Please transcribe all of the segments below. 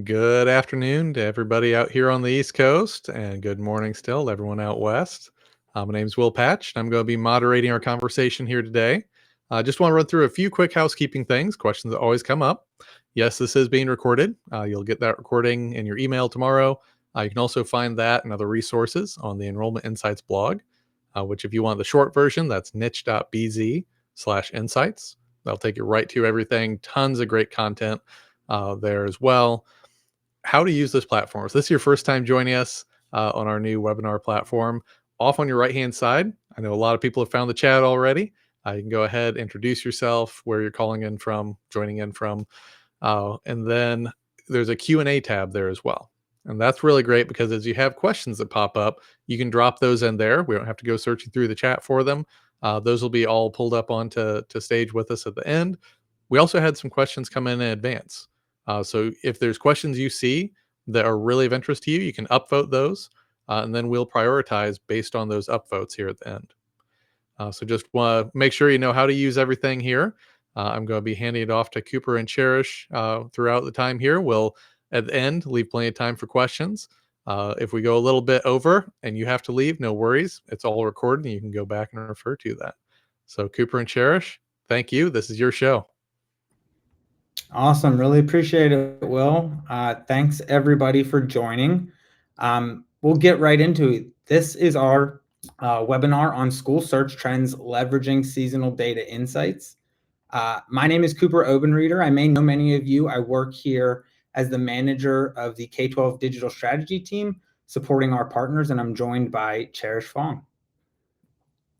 Good afternoon to everybody out here on the East Coast, and good morning still to everyone out west. My name is Will Patch, and I'm going to be moderating our conversation here today. I just want to run through a few quick housekeeping things, questions that always come up. Yes, this is being recorded. You'll get that recording in your email tomorrow. You can also find that and other resources on the Enrollment Insights blog, which, if you want the short version, that's niche.bz/insights. That'll take you right to everything. Tons of great content there as well. How to use this platform. If this is your first time joining us on our new webinar platform, off on your right hand side, I know a lot of people have found the chat already. You can go ahead, introduce yourself, where you're calling in from, joining in from, and then there's a Q&A tab there as well. And that's really great because as you have questions that pop up, you can drop those in there. We don't have to go searching through the chat for them. Those will be all pulled up onto stage with us at the end. We also had some questions come in advance. So if there's questions you see that are really of interest to you, you can upvote those, and then we'll prioritize based on those upvotes here at the end. So just want to make sure you know how to use everything here. I'm going to be handing it off to Cooper and Cherish throughout the time here. We'll, at the end, leave plenty of time for questions. If we go a little bit over and you have to leave, no worries. It's all recorded and you can go back and refer to that. So Cooper and Cherish, thank you. This is your show. Awesome. Really appreciate it, Will. Thanks, everybody, for joining. We'll get right into it. This is our webinar on school search trends leveraging seasonal data insights. My name is Cooper Obenreder. I may know many of you. I work here as the manager of the K-12 digital strategy team, supporting our partners, and I'm joined by Cherish Fong.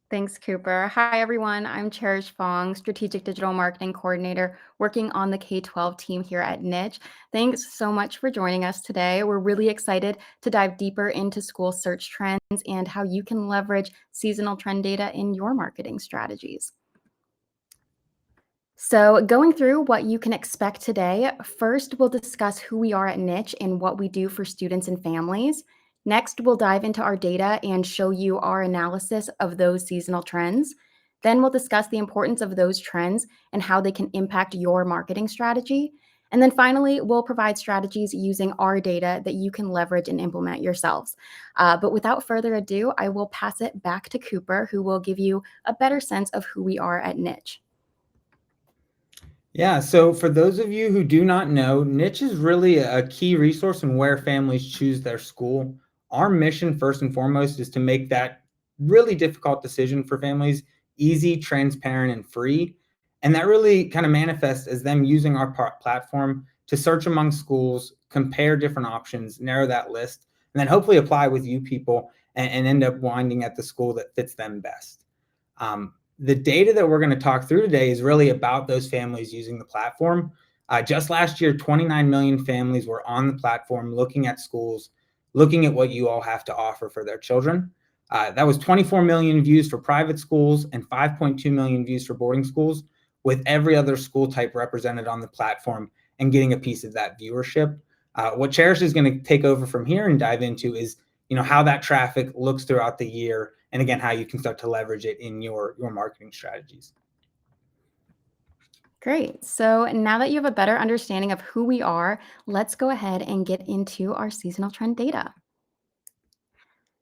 Thanks, Cooper. Hi, everyone. I'm Cherish Fong, Strategic Digital Marketing Coordinator, working on the K-12 team here at Niche. Thanks so much for joining us today. We're really excited to dive deeper into school search trends and how you can leverage seasonal trend data in your marketing strategies. So going through what you can expect today, first we'll discuss who we are at Niche and what we do for students and families. Next, we'll dive into our data and show you our analysis of those seasonal trends. Then we'll discuss the importance of those trends and how they can impact your marketing strategy. And then finally, we'll provide strategies using our data that you can leverage and implement yourselves. But without further ado, I will pass it back to Cooper, who will give you a better sense of who we are at Niche. Yeah, so for those of you who do not know, Niche is really a key resource in where families choose their school. Our mission, first and foremost, is to make that really difficult decision for families easy, transparent, and free. And that really kind of manifests as them using our platform to search among schools, compare different options, narrow that list, and then hopefully apply with you people and end up winding at the school that fits them best. The data that we're going to talk through today is really about those families using the platform. Just last year, 29 million families were on the platform looking at schools, looking at what you all have to offer for their children. That was 24 million views for private schools and 5.2 million views for boarding schools, with every other school type represented on the platform and getting a piece of that viewership. What Cherish is going to take over from here and dive into is how that traffic looks throughout the year, and again, how you can start to leverage it in your marketing strategies. Great. So now that you have a better understanding of who we are, let's go ahead and get into our seasonal trend data.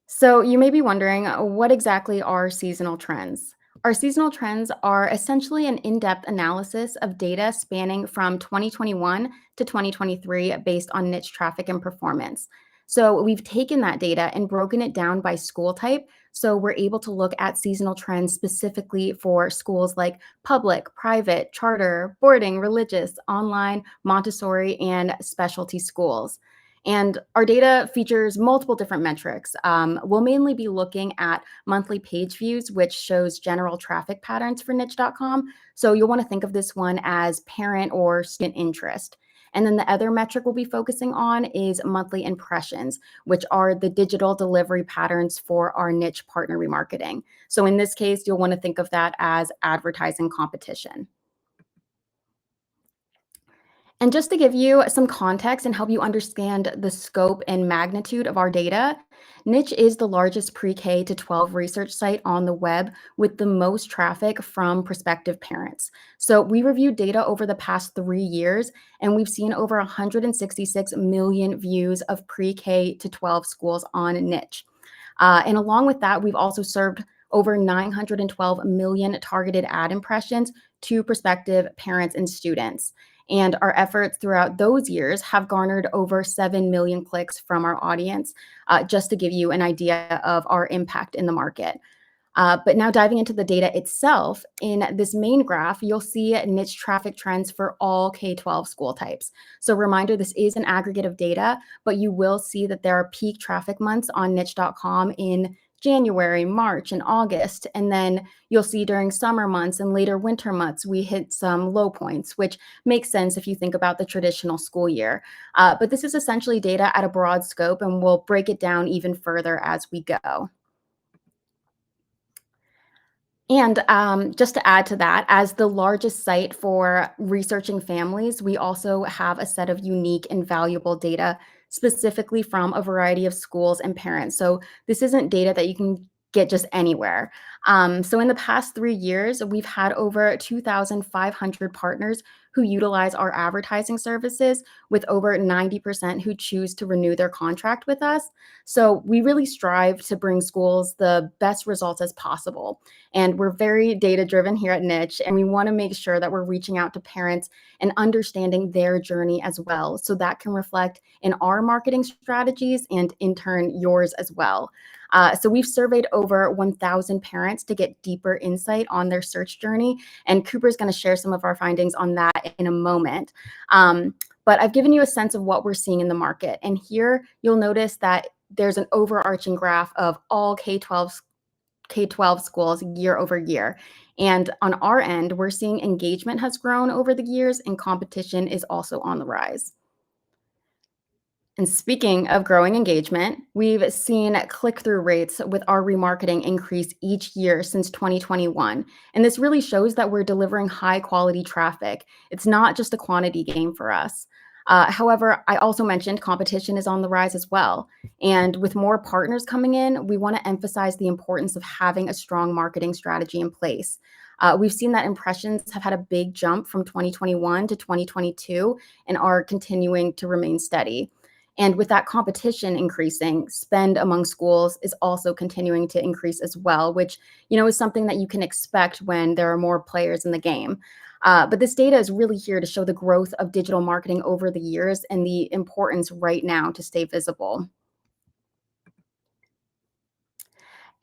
So you may be wondering, what exactly are seasonal trends? Our seasonal trends are essentially an in-depth analysis of data spanning from 2021 to 2023 based on niche traffic and performance. So we've taken that data and broken it down by school type. So we're able to look at seasonal trends specifically for schools like public, private, charter, boarding, religious, online, Montessori, and specialty schools. And our data features multiple different metrics. We'll mainly be looking at monthly page views, which shows general traffic patterns for niche.com. So you'll want to think of this one as parent or student interest. And then the other metric we'll be focusing on is monthly impressions, which are the digital delivery patterns for our niche partner remarketing. So in this case, you'll want to think of that as advertising competition. And just to give you some context and help you understand the scope and magnitude of our data, Niche is the largest pre-K to 12 research site on the web with the most traffic from prospective parents. So we reviewed data over the past 3 years, and we've seen over 166 million views of pre-K to 12 schools on Niche. And along with that, we've also served over 912 million targeted ad impressions to prospective parents and students. And our efforts throughout those years have garnered over 7 million clicks from our audience, just to give you an idea of our impact in the market. But now diving into the data itself, in this main graph, you'll see niche traffic trends for all K-12 school types. So reminder, this is an aggregate of data, but you will see that there are peak traffic months on niche.com in January, March, and August. And then you'll see during summer months and later winter months, we hit some low points, which makes sense if you think about the traditional school year. But this is essentially data at a broad scope, and we'll break it down even further as we go. And just to add to that, as the largest site for researching families, we also have a set of unique and valuable data specifically from a variety of schools and parents. So this isn't data that you can get just anywhere. So in the past 3 years, we've had over 2,500 partners who utilize our advertising services, with over 90% who choose to renew their contract with us. So we really strive to bring schools the best results as possible. And we're very data driven here at Niche, and we want to make sure that we're reaching out to parents and understanding their journey as well. So that can reflect in our marketing strategies and in turn yours as well. So we've surveyed over 1,000 parents to get deeper insight on their search journey. And Cooper's going to share some of our findings on that in a moment. But I've given you a sense of what we're seeing in the market. And here you'll notice that there's an overarching graph of all K-12 schools year over year. And on our end, we're seeing engagement has grown over the years and competition is also on the rise. And speaking of growing engagement, we've seen click-through rates with our remarketing increase each year since 2021. And this really shows that we're delivering high quality traffic. It's not just a quantity game for us. However, I also mentioned competition is on the rise as well. And with more partners coming in, we want to emphasize the importance of having a strong marketing strategy in place. We've seen that impressions have had a big jump from 2021 to 2022 and are continuing to remain steady. And with that competition increasing, spend among schools is also continuing to increase as well, which is something that you can expect when there are more players in the game. But this data is really here to show the growth of digital marketing over the years and the importance right now to stay visible.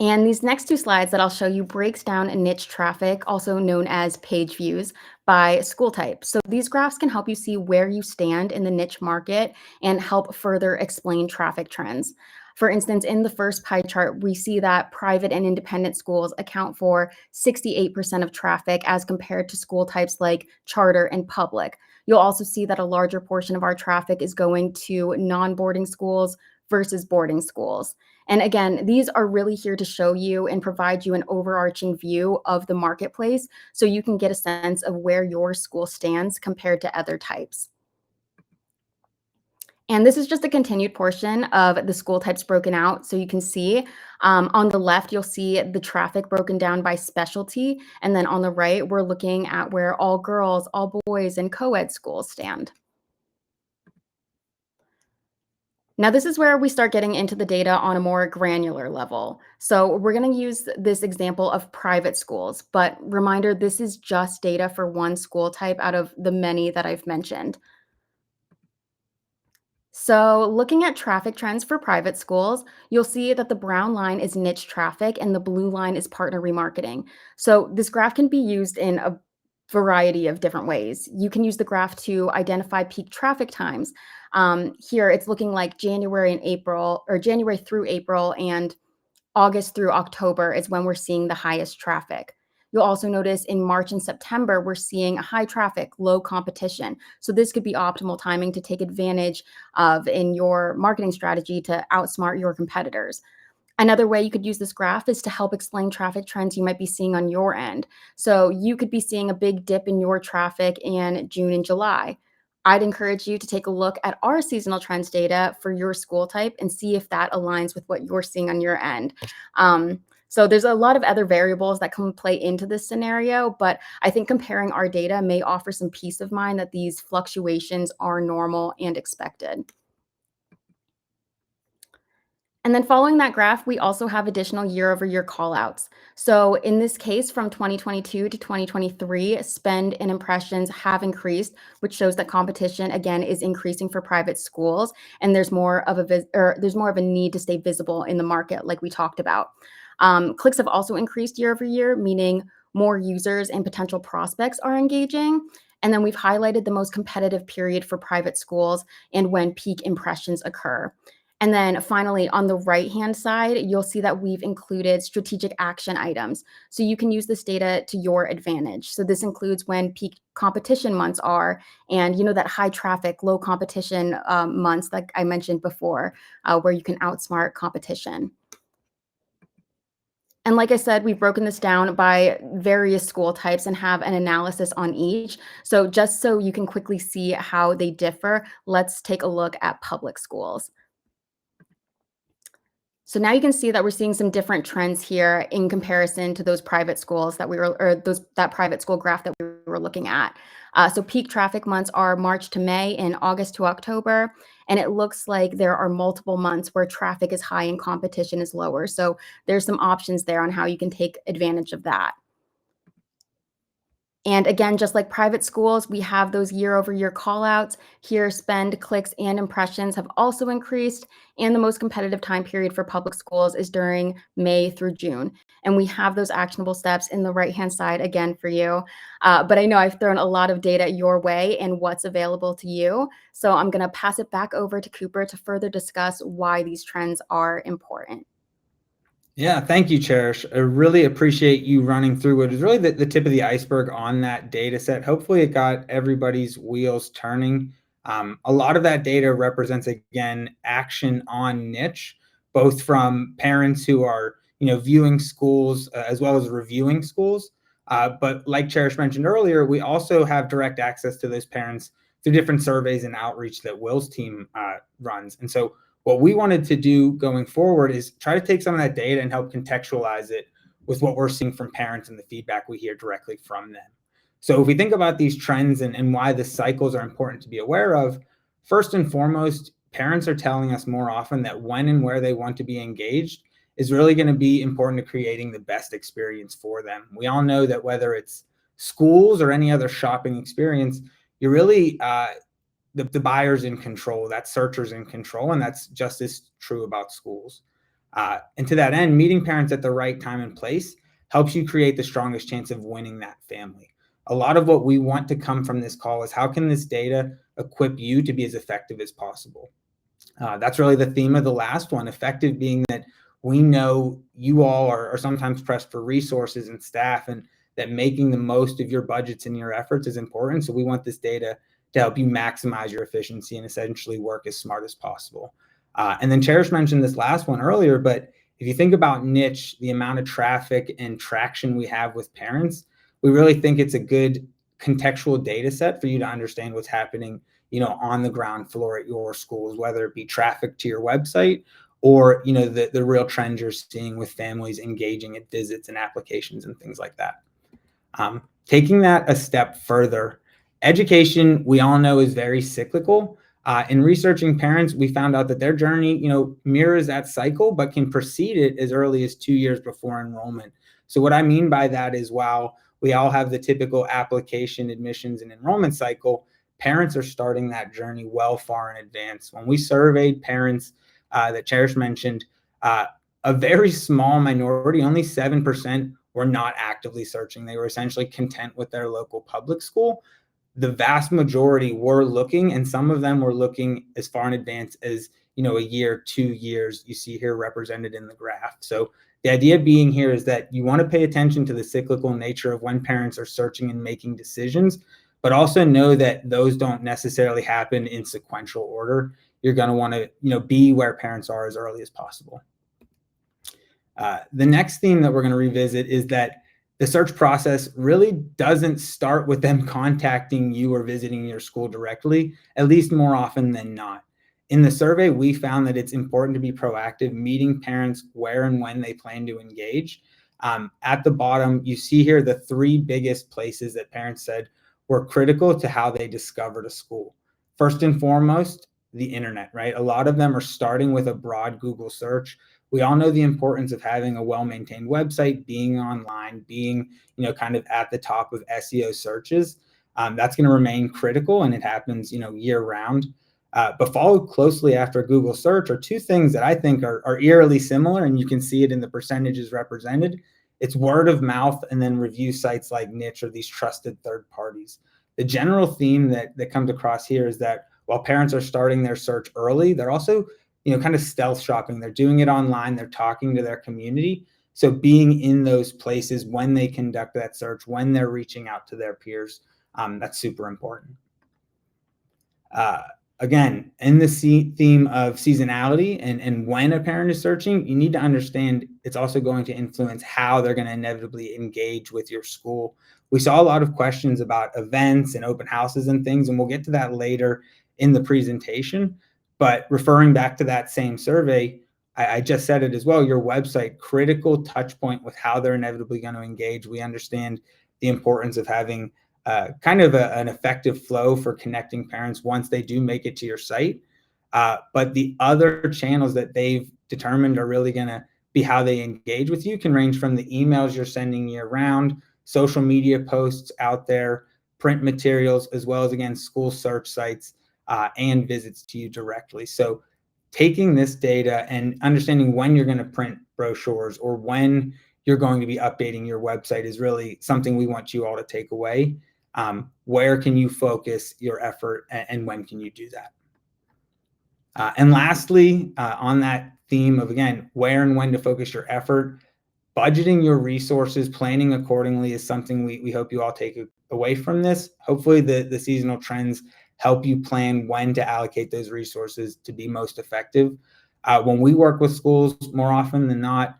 And these next two slides that I'll show you breaks down a niche traffic, also known as page views, by school type. So these graphs can help you see where you stand in the niche market and help further explain traffic trends. For instance, in the first pie chart, we see that private and independent schools account for 68% of traffic as compared to school types like charter and public. You'll also see that a larger portion of our traffic is going to non-boarding schools versus boarding schools. And again, these are really here to show you and provide you an overarching view of the marketplace so you can get a sense of where your school stands compared to other types. And this is just a continued portion of the school types broken out. So you can see on the left, you'll see the traffic broken down by specialty. And then on the right, we're looking at where all girls, all boys, and co-ed schools stand. Now, this is where we start getting into the data on a more granular level. So we're going to use this example of private schools, but reminder, this is just data for one school type out of the many that I've mentioned. So looking at traffic trends for private schools, you'll see that the brown line is niche traffic and the blue line is partner remarketing. So this graph can be used in a variety of different ways. You can use the graph to identify peak traffic times. Here it's looking like January and April, or January through April, and August through October is when we're seeing the highest traffic. You'll also notice in March and September, we're seeing high traffic, low competition. So this could be optimal timing to take advantage of in your marketing strategy to outsmart your competitors. Another way you could use this graph is to help explain traffic trends you might be seeing on your end. So you could be seeing a big dip in your traffic in June and July. I'd encourage you to take a look at our seasonal trends data for your school type and see if that aligns with what you're seeing on your end. So there's a lot of other variables that can play into this scenario, but I think comparing our data may offer some peace of mind that these fluctuations are normal and expected. And then following that graph, we also have additional year-over-year callouts. So in this case, from 2022 to 2023, spend and impressions have increased, which shows that competition again is increasing for private schools, and there's more of a need to stay visible in the market, like we talked about. Clicks have also increased year over year, meaning more users and potential prospects are engaging. And then we've highlighted the most competitive period for private schools and when peak impressions occur. And then finally, on the right-hand side, you'll see that we've included strategic action items. So you can use this data to your advantage. So this includes when peak competition months are, and that high traffic, low competition months, like I mentioned before, where you can outsmart competition. And like I said, we've broken this down by various school types and have an analysis on each. So just so you can quickly see how they differ, let's take a look at public schools. So now you can see that we're seeing some different trends here in comparison to those private schools that that private school graph that we were looking at. So peak traffic months are March to May and August to October. And it looks like there are multiple months where traffic is high and competition is lower. So there's some options there on how you can take advantage of that. And again, just like private schools, we have those year-over-year callouts. Here, spend, clicks, and impressions have also increased. And the most competitive time period for public schools is during May through June. And we have those actionable steps in the right-hand side again for you. But I know I've thrown a lot of data your way and what's available to you. So I'm going to pass it back over to Cooper to further discuss why these trends are important. Yeah, thank you, Cherish. I really appreciate you running through what is really the tip of the iceberg on that data set. Hopefully it got everybody's wheels turning. A lot of that data represents, again, action on niche, both from parents who are viewing schools as well as reviewing schools. But like Cherish mentioned earlier, we also have direct access to those parents through different surveys and outreach that Will's team runs. And so what we wanted to do going forward is try to take some of that data and help contextualize it with what we're seeing from parents and the feedback we hear directly from them. So if we think about these trends and why the cycles are important to be aware of, first and foremost, parents are telling us more often that when and where they want to be engaged is really going to be important to creating the best experience for them. We all know that whether it's schools or any other shopping experience, you're really the buyer's in control, that searcher's in control, and that's just as true about schools. And to that end, meeting parents at the right time and place helps you create the strongest chance of winning that family. A lot of what we want to come from this call is how can this data equip you to be as effective as possible? That's really the theme of the last one, effective being that we know you all are sometimes pressed for resources and staff, and that making the most of your budgets and your efforts is important. So we want this data to help you maximize your efficiency and essentially work as smart as possible. And then Cherish mentioned this last one earlier, but if you think about niche, the amount of traffic and traction we have with parents, we really think it's a good contextual data set for you to understand what's happening, on the ground floor at your schools, whether it be traffic to your website or, the real trends you're seeing with families engaging at visits and applications and things like that. Taking that a step further, education, we all know, is very cyclical. In researching parents, we found out that their journey, mirrors that cycle, but can precede it as early as 2 years before enrollment. So what I mean by that is while we all have the typical application, admissions, and enrollment cycle, parents are starting that journey well far in advance. When we surveyed parents that Cherish mentioned, a very small minority, only 7%, were not actively searching. They were essentially content with their local public school. The vast majority were looking, and some of them were looking as far in advance as a year, 2 years. You see here represented in the graph. So the idea being here is that you want to pay attention to the cyclical nature of when parents are searching and making decisions, but also know that those don't necessarily happen in sequential order. You're going to want to be where parents are as early as possible. The next theme that we're going to revisit is that the search process really doesn't start with them contacting you or visiting your school directly, at least more often than not. In the survey, we found that it's important to be proactive, meeting parents where and when they plan to engage. At the bottom, you see here the 3 biggest places that parents said were critical to how they discovered a school. First and foremost, the internet, right? A lot of them are starting with a broad Google search. We all know the importance of having a well-maintained website, being online, being, kind of at the top of SEO searches. That's going to remain critical, and it happens, year round. But followed closely after Google search are 2 things that I think are eerily similar, and you can see it in the percentages represented. It's word of mouth, and then review sites like Niche or these trusted third parties. The general theme that comes across here is that while parents are starting their search early, they're also, kind of stealth shopping. They're doing it online. They're talking to their community. So being in those places when they conduct that search, when they're reaching out to their peers, that's super important. Again, in the theme of seasonality and when a parent is searching, you need to understand it's also going to influence how they're going to inevitably engage with your school. We saw a lot of questions about events and open houses and things, and we'll get to that later in the presentation. But referring back to that same survey, I just said it as well, your website, critical touch point with how they're inevitably going to engage. We understand the importance of having kind of an effective flow for connecting parents once they do make it to your site. But the other channels that they've determined are really going to be how they engage with you can range from the emails you're sending year round, social media posts out there, print materials, as well as, again, school search sites and visits to you directly. So taking this data and understanding when you're going to print brochures or when you're going to be updating your website is really something we want you all to take away. Where can you focus your effort, and when can you do that? And lastly, on that theme of, again, where and when to focus your effort, budgeting your resources, planning accordingly is something we hope you all take away from this. Hopefully the seasonal trends help you plan when to allocate those resources to be most effective. When we work with schools, more often than not,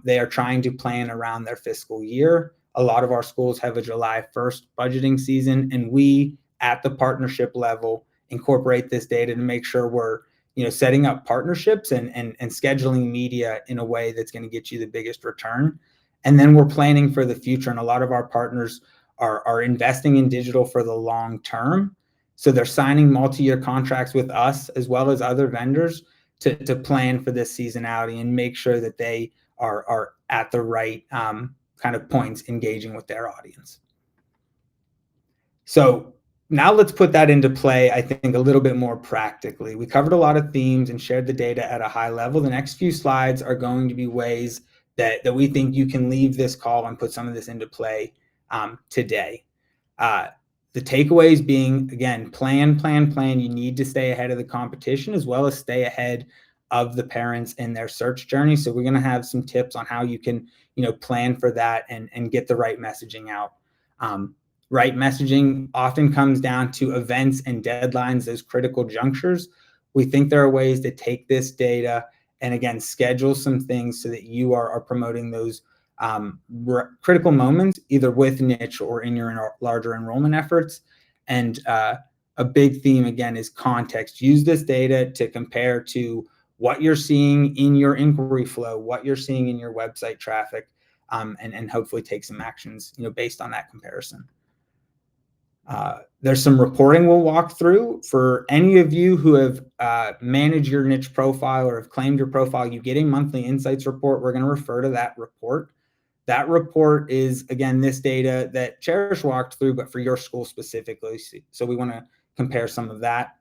they are trying to plan around their fiscal year. A lot of our schools have a July 1st budgeting season, and we, at the partnership level, incorporate this data to make sure we're, setting up partnerships and scheduling media in a way that's going to get you the biggest return. And then we're planning for the future. And a lot of our partners are investing in digital for the long term. So they're signing multi-year contracts with us as well as other vendors to plan for this seasonality and make sure that they are at the right kind of points engaging with their audience. So now let's put that into play, I think, a little bit more practically. We covered a lot of themes and shared the data at a high level. The next few slides are going to be ways that we think you can leave this call and put some of this into play today. The takeaways being, again, plan. You need to stay ahead of the competition as well as stay ahead of the parents in their search journey. So we're going to have some tips on how you can, plan for that and get the right messaging out. Right messaging often comes down to events and deadlines, those critical junctures. We think there are ways to take this data and, again, schedule some things so that you are promoting those critical moments, either with Niche or in your larger enrollment efforts. And a big theme, again, is context. Use this data to compare to what you're seeing in your inquiry flow, what you're seeing in your website traffic, and hopefully take some actions, based on that comparison. There's some reporting we'll walk through. For any of you who have managed your niche profile or have claimed your profile, you get a monthly insights report. We're going to refer to that report. That report is, again, this data that Cherish walked through, but for your school specifically. So we want to compare some of that.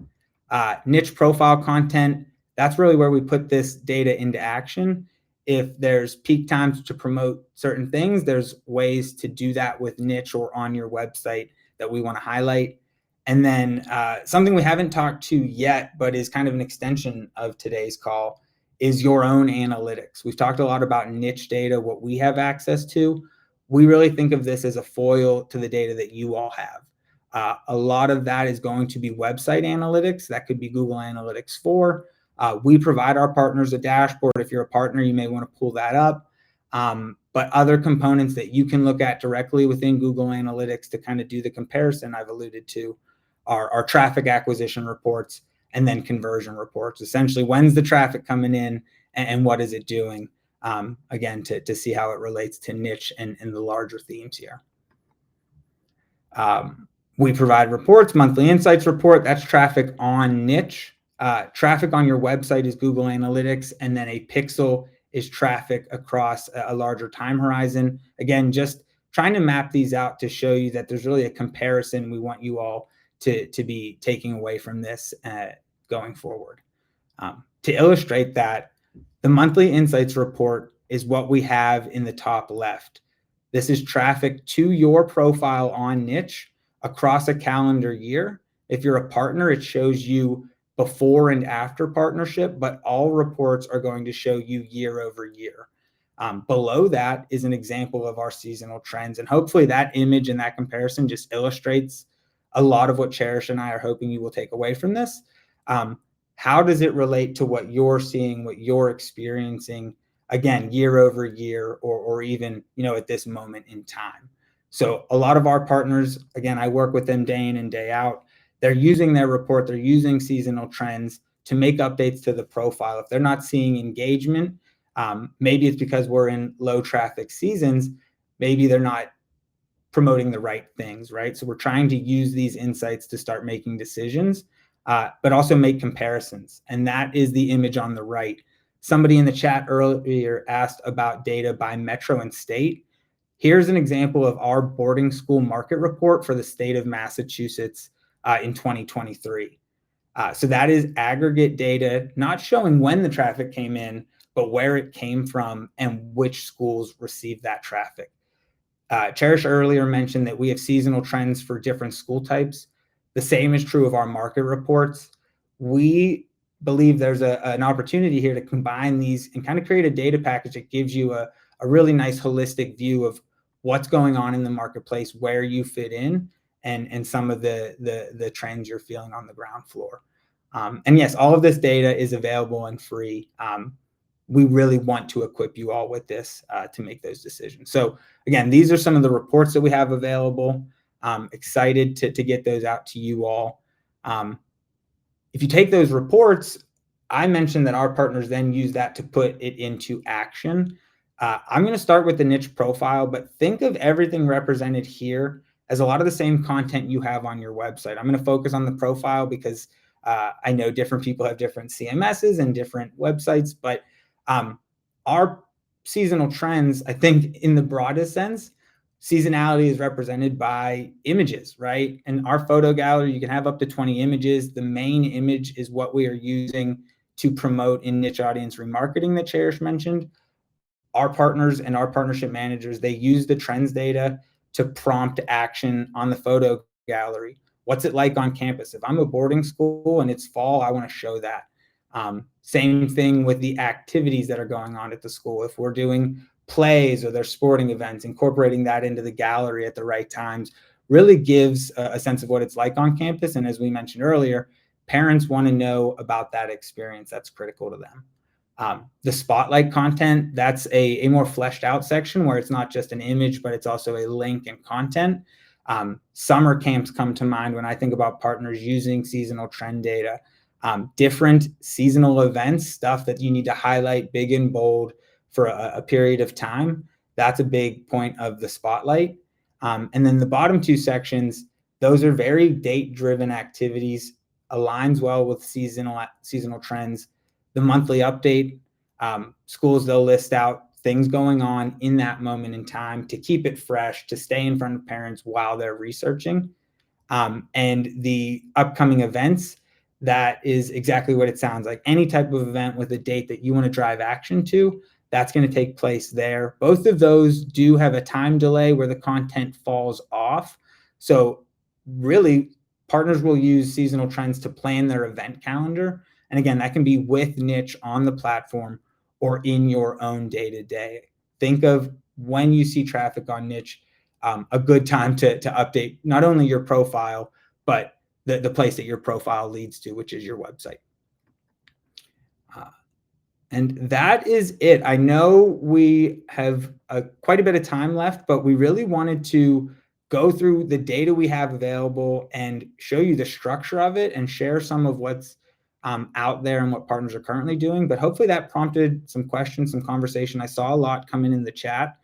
Niche profile content, that's really where we put this data into action. If there's peak times to promote certain things, there's ways to do that with Niche or on your website that we want to highlight. And then something we haven't talked to yet, but is kind of an extension of today's call, is your own analytics. We've talked a lot about niche data, what we have access to. We really think of this as a foil to the data that you all have. A lot of that is going to be website analytics. That could be Google Analytics 4. We provide our partners a dashboard. If you're a partner, you may want to pull that up. but other components that you can look at directly within Google Analytics to kind of do the comparison I've alluded to are traffic acquisition reports and then conversion reports. Essentially, when's the traffic coming in and what is it doing? Again, to see how it relates to niche and the larger themes here. We provide reports, monthly insights report, that's traffic on niche. Traffic on your website is Google Analytics, and then a pixel is traffic across a larger time horizon. Again, just trying to map these out to show you that there's really a comparison we want you all to be taking away from this going forward. To illustrate that, the monthly insights report is what we have in the top left. This is traffic to your profile on niche across a calendar year. If you're a partner, it shows you before and after partnership, but all reports are going to show you year over year. Below that is an example of our seasonal trends. And hopefully that image and that comparison just illustrates a lot of what Cherish and I are hoping you will take away from this. How does it relate to what you're seeing, what you're experiencing, again, year over year, or even, at this moment in time? So a lot of our partners, again, I work with them day in and day out. They're using their report, they're using seasonal trends to make updates to the profile. If they're not seeing engagement, maybe it's because we're in low traffic seasons, maybe they're not promoting the right things, right? So we're trying to use these insights to start making decisions, but also make comparisons. And that is the image on the right. Somebody in the chat earlier asked about data by metro and state. Here's an example of our boarding school market report for the state of Massachusetts in 2023. So that is aggregate data, not showing when the traffic came in, but where it came from and which schools received that traffic. Cherish earlier mentioned that we have seasonal trends for different school types. The same is true of our market reports. We believe there's an opportunity here to combine these and kind of create a data package that gives you a really nice holistic view of what's going on in the marketplace, where you fit in, and some of the trends you're feeling on the ground floor. And yes, all of this data is available and free. We really want to equip you all with this to make those decisions. So again, these are some of the reports that we have available. Excited to get those out to you all. If you take those reports, I mentioned that our partners then use that to put it into action. I'm going to start with the niche profile, but think of everything represented here as a lot of the same content you have on your website. I'm going to focus on the profile because I know different people have different CMSs and different websites, but our seasonal trends, I think in the broadest sense, seasonality is represented by images, right? And our photo gallery, you can have up to 20 images. The main image is what we are using to promote in niche audience remarketing that Cherish mentioned. Our partners and our partnership managers, they use the trends data to prompt action on the photo gallery. What's it like on campus? If I'm a boarding school and it's fall, I want to show that. Same thing with the activities that are going on at the school. If we're doing plays or there's sporting events, incorporating that into the gallery at the right times really gives a sense of what it's like on campus. And as we mentioned earlier, parents want to know about that experience. That's critical to them. The spotlight content, that's a more fleshed out section where it's not just an image, but it's also a link and content. Summer camps come to mind when I think about partners using seasonal trend data. Different seasonal events, stuff that you need to highlight big and bold for a period of time. That's a big point of the spotlight. And then the bottom two sections, those are very date-driven activities, aligns well with seasonal trends. The monthly update, schools, they'll list out things going on in that moment in time to keep it fresh, to stay in front of parents while they're researching. And the upcoming events, that is exactly what it sounds like. Any type of event with a date that you want to drive action to, that's going to take place there. Both of those do have a time delay where the content falls off. So really, partners will use seasonal trends to plan their event calendar. And again, that can be with niche on the platform or in your own day-to-day. Think of when you see traffic on niche, a good time to update not only your profile, but the place that your profile leads to, which is your website. And that is it. I know we have quite a bit of time left, but we really wanted to go through the data we have available and show you the structure of it and share some of what's out there and what partners are currently doing. But hopefully that prompted some questions, some conversation. I saw a lot come in the chat.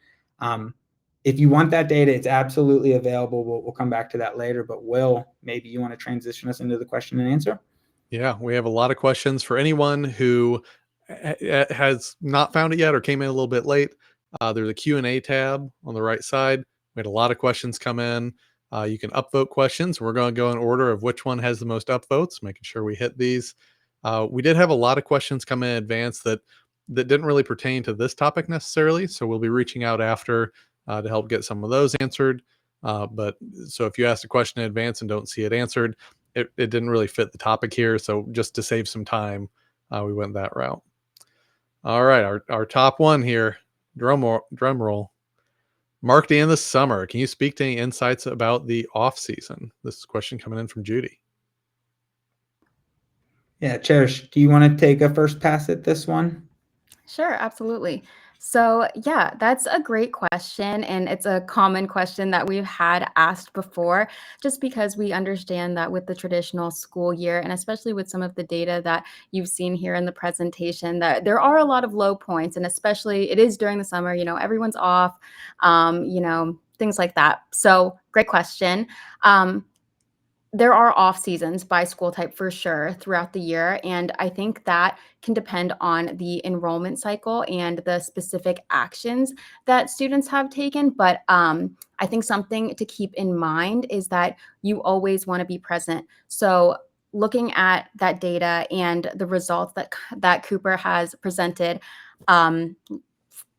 If you want that data, it's absolutely available. We'll come back to that later. But Will, maybe you want to transition us into the question and answer? Yeah, we have a lot of questions for anyone who has not found it yet or came in a little bit late. There's a Q&A tab on the right side. We had a lot of questions come in. You can upvote questions. We're going to go in order of which one has the most upvotes, making sure we hit these. We did have a lot of questions come in advance that didn't really pertain to this topic necessarily, so we'll be reaching out after to help get some of those answered. But so if you asked a question in advance and don't see it answered, it didn't really fit the topic here. So just to save some time, we went that route. All right, our top one here, drum roll. Marketing in the summer. Can you speak to any insights about the off season? This is a question coming in from Judy. Yeah, Cherish, do you want to take a first pass at this one? Sure, absolutely. So, yeah, that's a great question. And it's a common question that we've had asked before, just because we understand that with the traditional school year, and especially with some of the data that you've seen here in the presentation, that there are a lot of low points. And especially it is during the summer, everyone's off, things like that. So, great question. There are off seasons by school type for sure throughout the year. And I think that can depend on the enrollment cycle and the specific actions that students have taken. But I think something to keep in mind is that you always want to be present. So looking at that data and the results that Cooper has presented,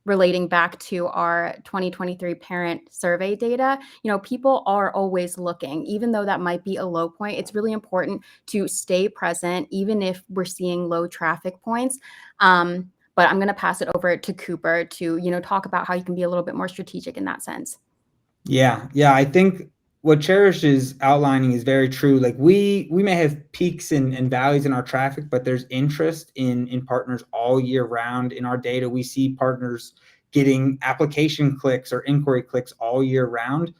relating back to our 2023 parent survey data, people are always looking. Even though that might be a low point, it's really important to stay present, even if we're seeing low traffic points. But I'm going to pass it over to Cooper to, talk about how you can be a little bit more strategic in that sense. Yeah. I think what Cherish is outlining is very true. Like we may have peaks and valleys in our traffic, but there's interest in partners all year round. In our data, we see partners getting application clicks or inquiry clicks all year round.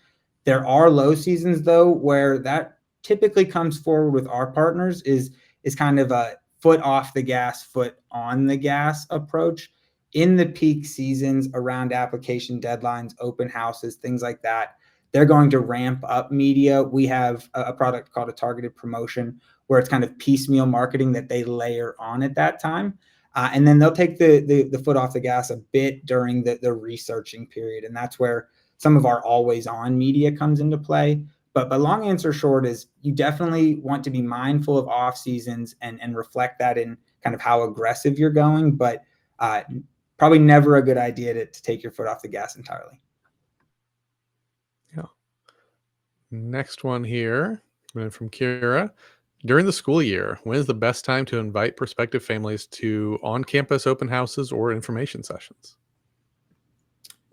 There are low seasons though, where that typically comes forward with our partners is kind of a foot off the gas, foot on the gas approach. In the peak seasons around application deadlines, open houses, things like that, they're going to ramp up media. We have a product called a targeted promotion where it's kind of piecemeal marketing that they layer on at that time. And then they'll take the foot off the gas a bit during the researching period. And that's where some of our always on media comes into play. But long answer short is you definitely want to be mindful of off seasons and reflect that in kind of how aggressive you're going. But probably never a good idea to take your foot off the gas entirely. Yeah. Next one here from Kira. During the school year, when is the best time to invite prospective families to on-campus open houses or information sessions?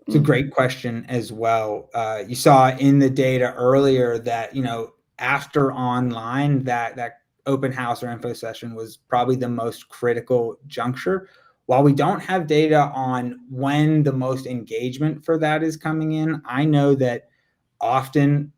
It's a great question as well. You saw in the data earlier that, after online, that open house or info session was probably the most critical juncture. While we don't have data on when the most engagement for that is coming in, I know that often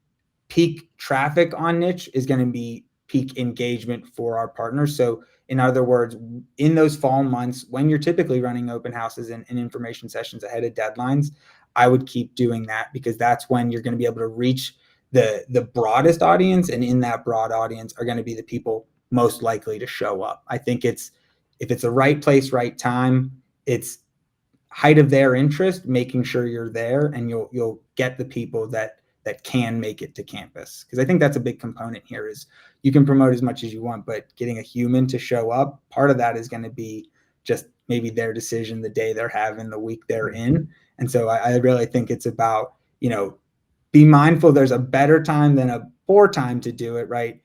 peak traffic on niche is going to be peak engagement for our partners. So in other words, in those fall months, when you're typically running open houses and information sessions ahead of deadlines, I would keep doing that because that's when you're going to be able to reach the broadest audience. And in that broad audience are going to be the people most likely to show up. I think if it's the right place, right time, it's height of their interest, making sure you're there and you'll get the people that can make it to campus. Because I think that's a big component here is you can promote as much as you want, but getting a human to show up, part of that is going to be just maybe their decision, the day they're having, the week they're in. And so I really think it's about, be mindful there's a better time than a poor time to do it, right?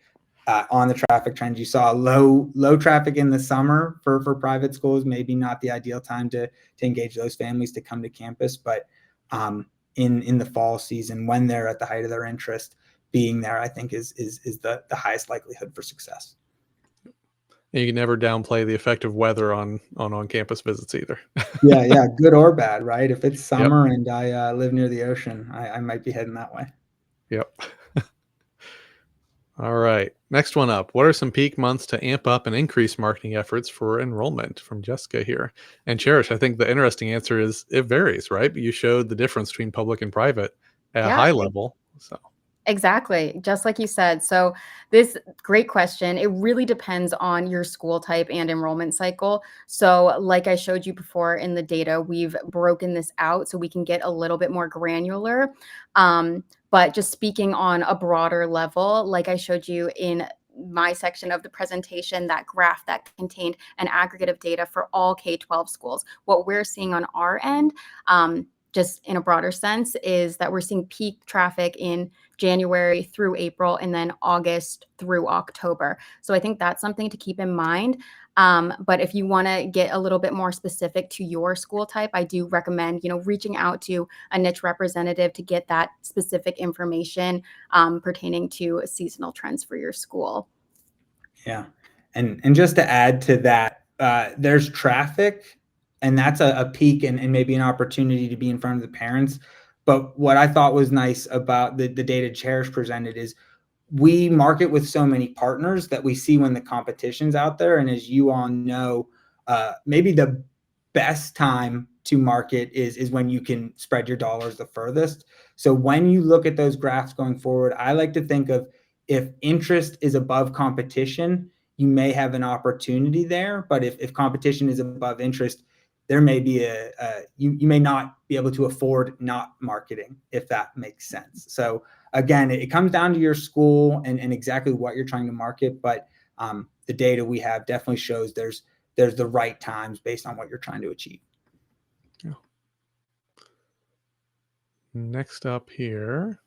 On the traffic trends, you saw low traffic in the summer for private schools, maybe not the ideal time to engage those families to come to campus, but in the fall season, when they're at the height of their interest, being there, I think is the highest likelihood for success. And you can never downplay the effect of weather on campus visits either. Yeah, yeah, good or bad, right? If it's Yep. summer and I live near the ocean, I might be heading that way. Yep. All right. Next one up. What are some peak months to amp up and increase marketing efforts for enrollment? From Jessica here. And Cherish, I think the interesting answer is it varies, right? You showed the difference between public and private at a Yeah, high level. So, exactly. Just like you said. So this great question. It really depends on your school type and enrollment cycle. So like I showed you before in the data, we've broken this out so we can get a little bit more granular. But just speaking on a broader level, like I showed you in my section of the presentation, that graph that contained an aggregate of data for all K-12 schools. What we're seeing on our end, just in a broader sense, is that we're seeing peak traffic in January through April, and then August through October. So I think that's something to keep in mind. But if you want to get a little bit more specific to your school type, I do recommend, reaching out to a niche representative to get that specific information pertaining to seasonal trends for your school. Yeah. And just to add to that, there's traffic, and that's a peak and maybe an opportunity to be in front of the parents. But what I thought was nice about the data Cherish presented is we market with so many partners that we see when the competition's out there. And as you all know, maybe the best time to market is when you can spread your dollars the furthest. So when you look at those graphs going forward, I like to think of, if interest is above competition, you may have an opportunity there. But if competition is above interest, there may be you may not be able to afford not marketing, if that makes sense. So again, it comes down to your school and exactly what you're trying to market. But the data we have definitely shows there's the right times based on what you're trying to achieve. yeah. Next up here,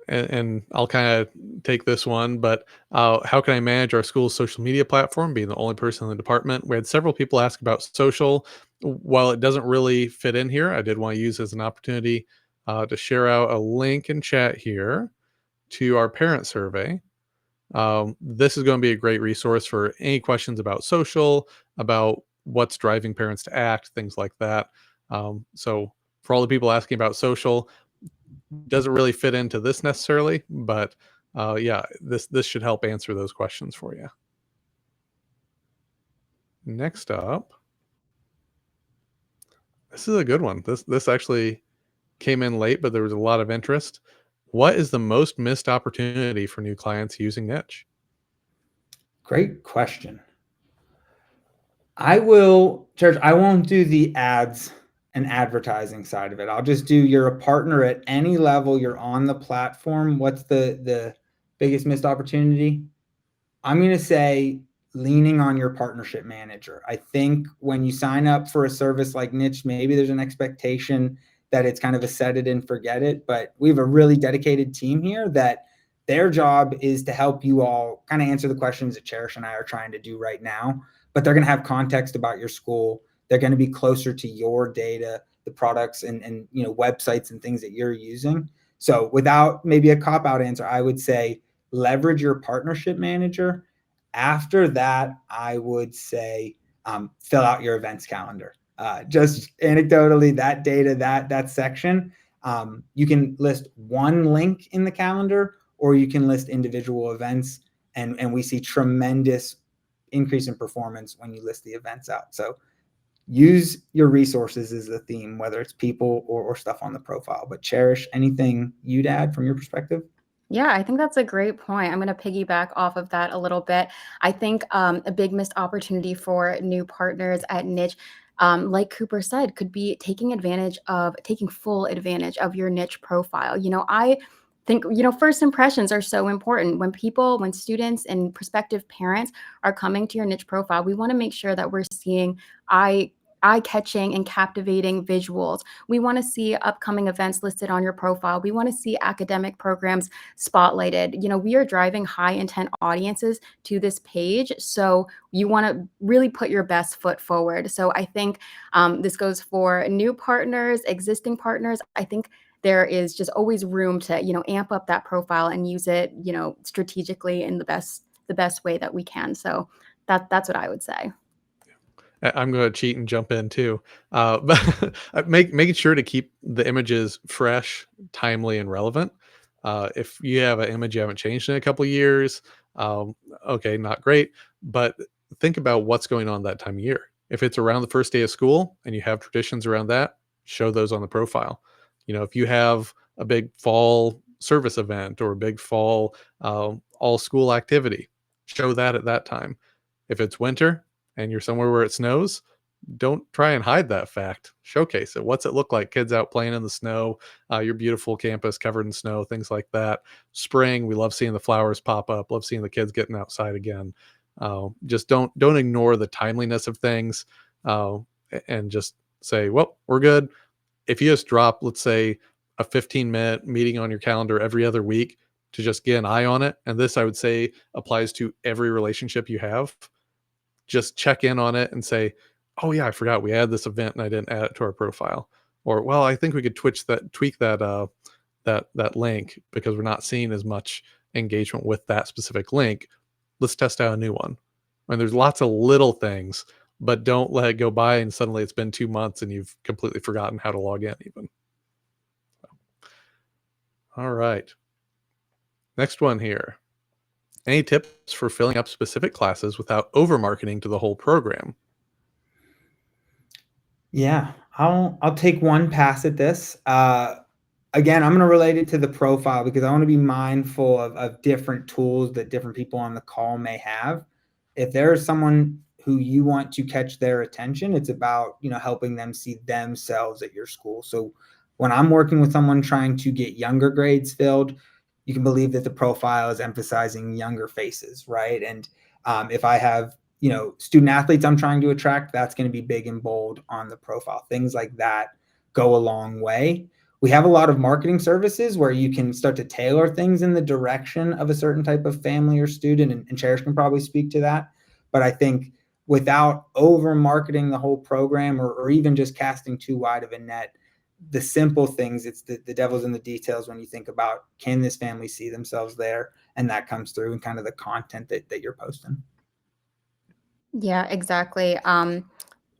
and I'll kind of take this one, but how can I manage our school's social media platform? Being the only person in the department, we had several people ask about social. While it doesn't really fit in here, I did want to use as an opportunity to share out a link in chat here to our parent survey. This is going to be a great resource for any questions about social, about what's driving parents to act, things like that. So for all the people asking about social, doesn't really fit into this necessarily, but yeah, this should help answer those questions for you. Next up, this is a good one. This actually came in late, but there was a lot of interest. What is the most missed opportunity for new clients using niche? Great question. I won't do the ads and advertising side of it. I'll just do, you're a partner at any level, you're on the platform. What's the biggest missed opportunity? I'm going to say leaning on your partnership manager. I think when you sign up for a service like Niche, maybe there's an expectation that it's kind of a set it and forget it. But we have a really dedicated team here that their job is to help you all kind of answer the questions that Cherish and I are trying to do right now. But they're going to have context about your school. They're going to be closer to your data, the products and websites and things that you're using. So without maybe a cop out answer, I would say leverage your partnership manager. After that, I would say fill out your events calendar. Just anecdotally, that data, that section, you can list one link in the calendar, or you can list individual events, and we see tremendous increase in performance when you list the events out. So use your resources as the theme, whether it's people or stuff on the profile. But Cherish, anything you'd add from your perspective? Yeah, I think that's a great point. I'm going to piggyback off of that a little bit. I think a big missed opportunity for new partners at niche, like Cooper said, could be taking full advantage of your niche profile. I think, first impressions are so important. When students and prospective parents are coming to your niche profile, we want to make sure that we're seeing eye-catching and captivating visuals. We want to see upcoming events listed on your profile. We want to see academic programs spotlighted. We are driving high intent audiences to this page. So you want to really put your best foot forward. So I think this goes for new partners, existing partners. I think there is just always room to, amp up that profile and use it, strategically in the best the best way that we can. So that's what I would say. I'm going to cheat and jump in too. But making sure to keep the images fresh, timely, and relevant. If you have an image you haven't changed in a couple of years, um, okay, not great. But think about what's going on that time of year. If it's around the first day of school and you have traditions around that, show those on the profile. If you have a big fall service event or a big fall all school activity, show that at that time. If it's winter and you're somewhere where it snows, don't try and hide that fact. Showcase it. What's it look like? Kids out playing in the snow, your beautiful campus covered in snow, things like that. Spring, we love seeing the flowers pop up. Love seeing the kids getting outside again. Just don't ignore the timeliness of things, and just say, well, we're good. If you just drop, let's say, a 15-minute meeting on your calendar every other week to just get an eye on it, and this I would say applies to every relationship you have, just check in on it and say, "Oh yeah, I forgot we had this event and I didn't add it to our profile." Or, "Well, I think we could tweak that link because we're not seeing as much engagement with that specific link. Let's test out a new one." And there's lots of little things, but don't let it go by and suddenly it's been 2 months and you've completely forgotten how to log in even. All right. Next one here. Any tips for filling up specific classes without over marketing to the whole program? Yeah, I'll take one pass at this. Again, I'm going to relate it to the profile because I want to be mindful of different tools that different people on the call may have. If there is someone who you want to catch their attention, it's about, helping them see themselves at your school. So when I'm working with someone trying to get younger grades filled, you can believe that the profile is emphasizing younger faces, right? And if I have student athletes I'm trying to attract, that's going to be big and bold on the profile. Things like that go a long way. We have a lot of marketing services where you can start to tailor things in the direction of a certain type of family or student, and Cherish can probably speak to that. But I think without over marketing the whole program, or even just casting too wide of a net, the simple things, it's the devil's in the details when you think about, can this family see themselves there? And that comes through in kind of the content that you're posting. Yeah, exactly.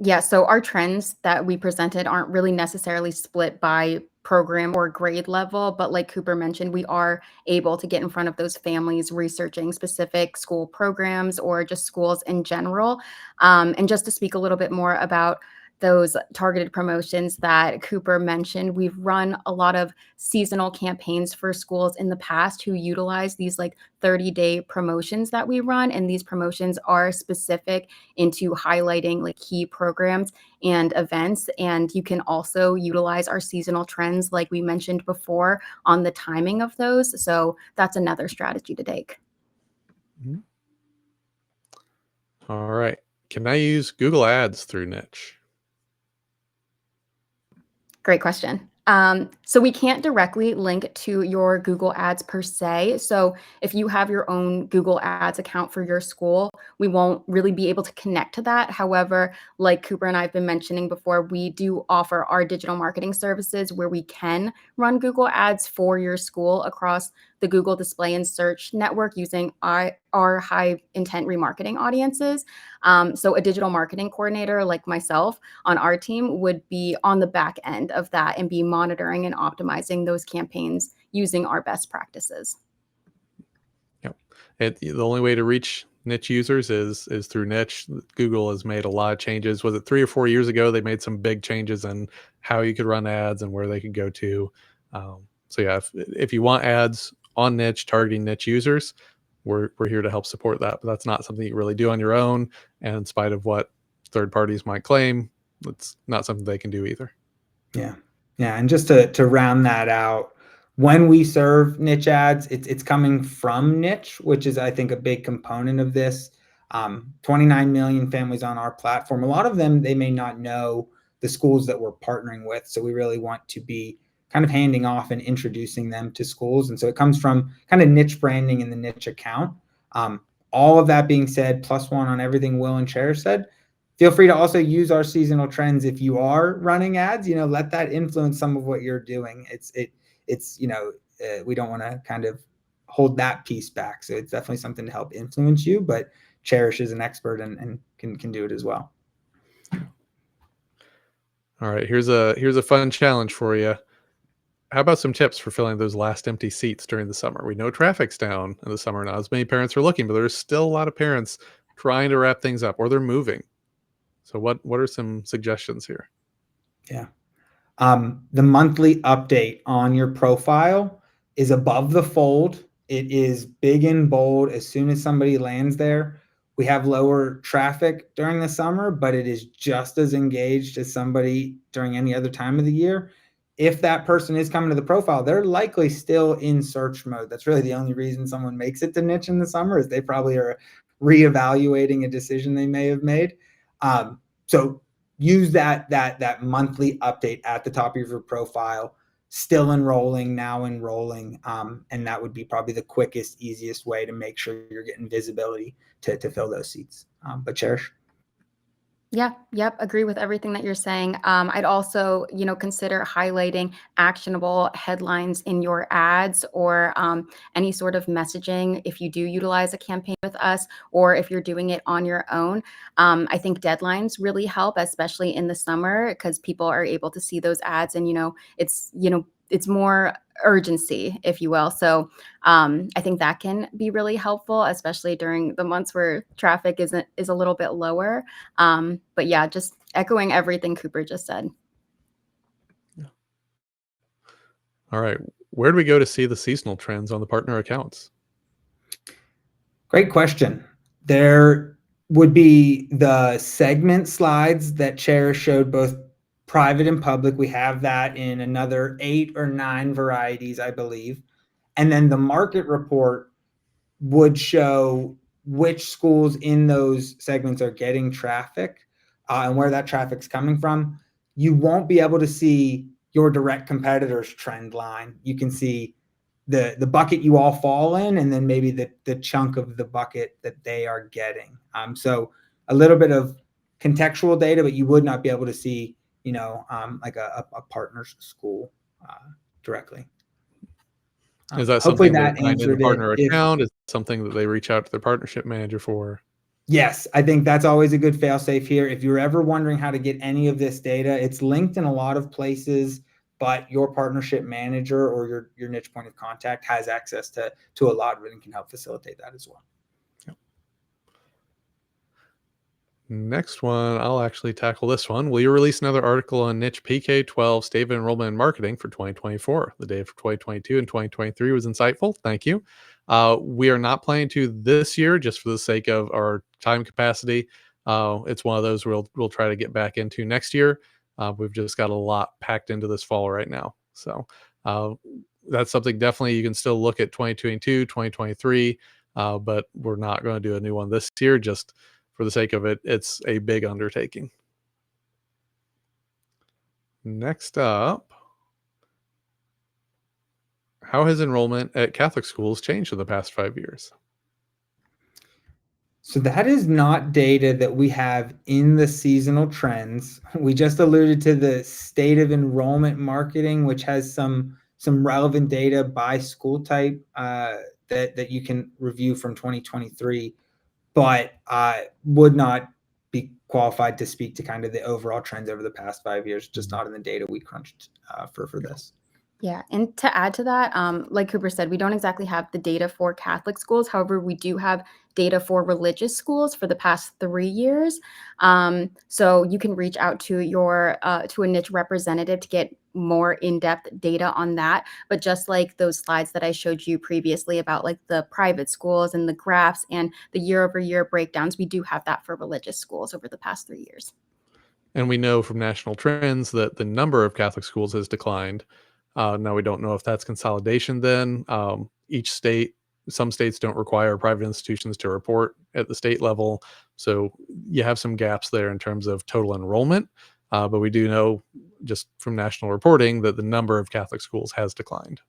Yeah, so our trends that we presented aren't really necessarily split by program or grade level, but like Cooper mentioned, we are able to get in front of those families researching specific school programs or just schools in general. And just to speak a little bit more about those targeted promotions that Cooper mentioned, we've run a lot of seasonal campaigns for schools in the past who utilize these like 30-day promotions that we run. And these promotions are specific into highlighting like key programs and events. And you can also utilize our seasonal trends, like we mentioned before, on the timing of those. So that's another strategy to take. Mhm. All right. Can I use Google Ads through Niche? Great question. So we can't directly link to your Google Ads per se. So if you have your own Google Ads account for your school, we won't really be able to connect to that. However, like Cooper and I have been mentioning before, we do offer our digital marketing services where we can run Google Ads for your school across the Google Display and Search network using our high intent remarketing audiences. So a digital marketing coordinator like myself on our team would be on the back end of that and be monitoring and optimizing those campaigns using our best practices. Yep. The only way to reach niche users is through niche. Google has made a lot of changes. Was it 3 or 4 years ago? They made some big changes in how you could run ads and where they could go to. So yeah, if you want ads on niche targeting niche users, we're here to help support that. But that's not something you really do on your own. And in spite of what third parties might claim, it's not something they can do either. Yeah. Yeah. And just to round that out, when we serve niche ads, it's coming from niche, which is, I think, a big component of this. 29 million families on our platform. A lot of them, they may not know the schools that we're partnering with. So we really want to be kind of handing off and introducing them to schools. And so it comes from kind of niche branding in the niche account. All of that being said, plus one on everything Will and Cherish said, feel free to also use our seasonal trends if you are running ads. Let that influence some of what you're doing. We don't want to kind of hold that piece back. So it's definitely something to help influence you, but Cherish is an expert and can do it as well. All right, here's a fun challenge for you. How about some tips for filling those last empty seats during the summer? We know traffic's down in the summer, not as many parents are looking, but there's still a lot of parents trying to wrap things up or they're moving. So what are some suggestions here? Yeah. The monthly update on your profile is above the fold. It is big and bold. As soon as somebody lands there, we have lower traffic during the summer, but it is just as engaged as somebody during any other time of the year. If that person is coming to the profile, they're likely still in search mode. That's really the only reason someone makes it to niche in the summer, is they probably are reevaluating a decision they may have made. So use that monthly update at the top of your profile. Still enrolling, now enrolling, and that would be probably the quickest, easiest way to make sure you're getting visibility to fill those seats. But Cherish. Yeah, yep, agree with everything that you're saying. I'd also, consider highlighting actionable headlines in your ads or any sort of messaging if you do utilize a campaign with us or if you're doing it on your own. I think deadlines really help, especially in the summer, because people are able to see those ads and, it's more urgency, if you will. So I think that can be really helpful, especially during the months where traffic is a little bit lower. But yeah, just echoing everything Cooper just said. All right. Where do we go to see the seasonal trends on the partner accounts? Great question. There would be the segment slides that Cherish showed, both private and public. We have that in another 8 or 9 varieties, I believe. And then the market report would show which schools in those segments are getting traffic and where that traffic's coming from. You won't be able to see your direct competitors' trend line. You can see the bucket you all fall in, and then maybe the chunk of the bucket that they are getting. So a little bit of contextual data, but you would not be able to see, like a partner's school directly. Is that Hopefully something they that find in the answered it. partner account? Is it something that they reach out to their partnership manager for? Yes, I think that's always a good fail-safe here. If you're ever wondering how to get any of this data, it's linked in a lot of places, but your partnership manager or your niche point of contact has access to a lot of it and can help facilitate that as well. Next one, I'll actually tackle this one. Will you release another article on niche PK-12 state enrollment and marketing for 2024? The data for 2022 and 2023 was insightful. Thank you. We are not planning to this year, just for the sake of our time capacity. It's one of those we'll try to get back into next year. We've just got a lot packed into this fall right now. So that's something definitely you can still look at 2022, 2023, but we're not going to do a new one this year, just for the sake of it. It's a big undertaking. Next up, how has enrollment at Catholic schools changed in the past 5 years? So that is not data that we have in the seasonal trends. We just alluded to the state of enrollment marketing, which has some relevant data by school type that you can review from 2023, but would not be qualified to speak to kind of the overall trends over the past 5 years, just not in the data we crunched for this. Yeah, and to add to that, like Cooper said, we don't exactly have the data for Catholic schools. However, we do have data for religious schools for the past 3 years. So you can reach out to to a niche representative to get more in-depth data on that. But just like those slides that I showed you previously about like the private schools and the graphs and the year-over-year breakdowns, we do have that for religious schools over the past 3 years. And we know from national trends that the number of Catholic schools has declined. Now, we don't know if that's consolidation then. Some states don't require private institutions to report at the state level. So you have some gaps there in terms of total enrollment. But we do know just from national reporting that the number of Catholic schools has declined.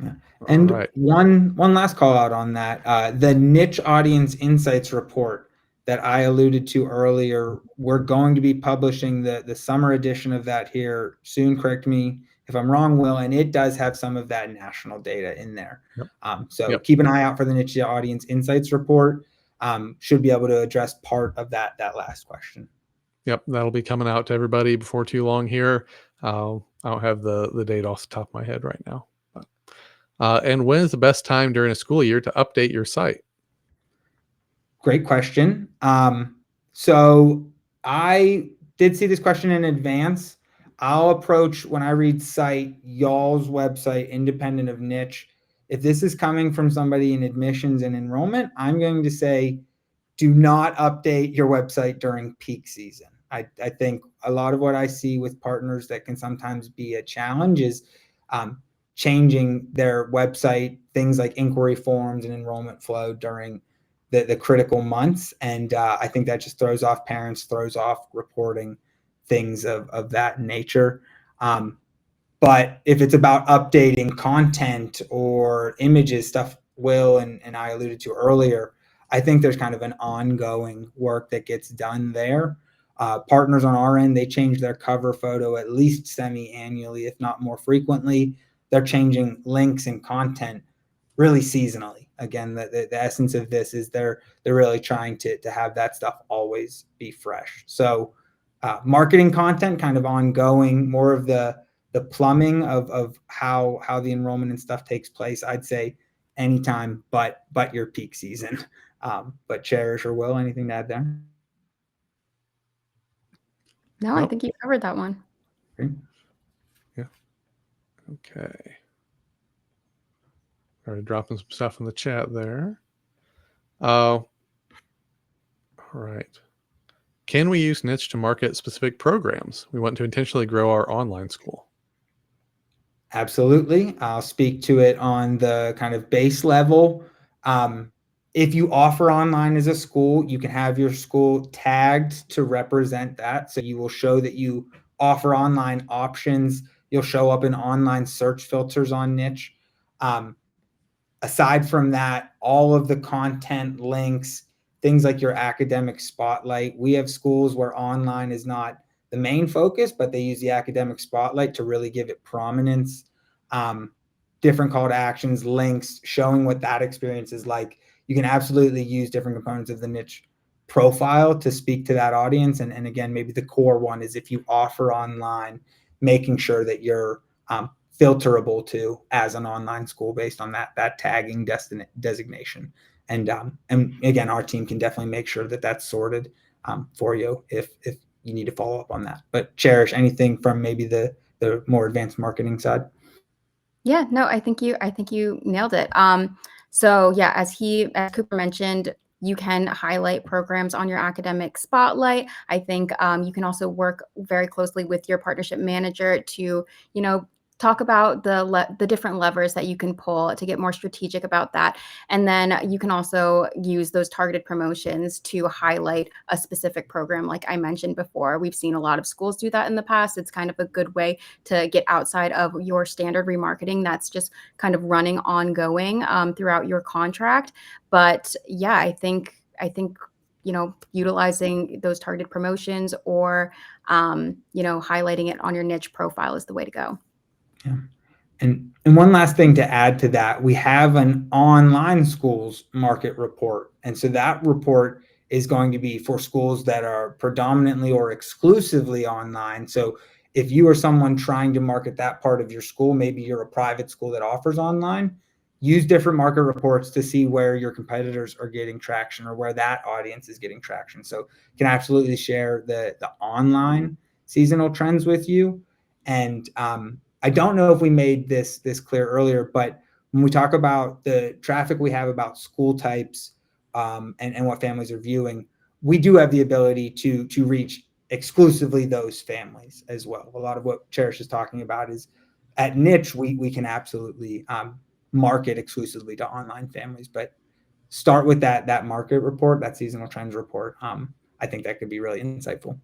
Yeah. And right. one last call out on that, the niche audience insights report that I alluded to earlier, we're going to be publishing the summer edition of that here soon. Correct me if I'm wrong, Will, and it does have some of that national data in there. Yep. So keep an eye out for the Niche Audience Insights report. Should be able to address part of that last question. Yep, that'll be coming out to everybody before too long here. I don't have the date off the top of my head right now. But, and when is the best time during a school year to update your site? Great question. So I did see this question in advance. I'll approach, when I read site, y'all's website, independent of niche. If this is coming from somebody in admissions and enrollment, I'm going to say, do not update your website during peak season. I think a lot of what I see with partners that can sometimes be a challenge is changing their website, things like inquiry forms and enrollment flow during the critical months. And I think that just throws off parents, throws off reporting, things of that nature. But if it's about updating content or images, stuff Will and I alluded to earlier, I think there's kind of an ongoing work that gets done there. Partners on our end, they change their cover photo at least semi-annually, if not more frequently. They're changing links and content really seasonally. Again, the essence of this is they're really trying to have that stuff always be fresh. So marketing content kind of ongoing, more of the plumbing of how the enrollment and stuff takes place. I'd say anytime but your peak season. But Cherish or Will, anything to add there? No, I think you covered that one. Okay. Yeah. Okay. Already dropping some stuff in the chat there. All right. Can we use niche to market specific programs? We want to intentionally grow our online school. Absolutely. I'll speak to it on the kind of base level. If you offer online as a school, you can have your school tagged to represent that. So you will show that you offer online options. You'll show up in online search filters on niche. Aside from that, all of the content links, things like your academic spotlight, we have schools where online is not the main focus, but they use the academic spotlight to really give it prominence. Different call to actions, links, showing what that experience is like. You can absolutely use different components of the niche profile to speak to that audience. And again, maybe the core one is if you offer online, making sure that you're filterable to as an online school based on that tagging designation. And again, our team can definitely make sure that that's sorted for you if you need to follow up on that. But Cherish, anything from maybe the more advanced marketing side? Yeah, no, I think you nailed it. So yeah, as Cooper mentioned, you can highlight programs on your academic spotlight. I think you can also work very closely with your partnership manager to, talk about the different levers that you can pull to get more strategic about that. And then you can also use those targeted promotions to highlight a specific program. Like I mentioned before, we've seen a lot of schools do that in the past. It's kind of a good way to get outside of your standard remarketing that's just kind of running ongoing throughout your contract. But yeah, I think utilizing those targeted promotions or highlighting it on your niche profile is the way to go. Yeah. And one last thing to add to that, we have an online schools market report. And so that report is going to be for schools that are predominantly or exclusively online. So if you are someone trying to market that part of your school, maybe you're a private school that offers online, use different market reports to see where your competitors are getting traction or where that audience is getting traction. So you can absolutely share the online seasonal trends with you. And I don't know if we made this clear earlier, but when we talk about the traffic we have about school types and what families are viewing, we do have the ability to reach exclusively those families as well. A lot of what Cherish is talking about is at niche, we can absolutely market exclusively to online families, but start with that market report, that seasonal trends report. I think that could be really insightful.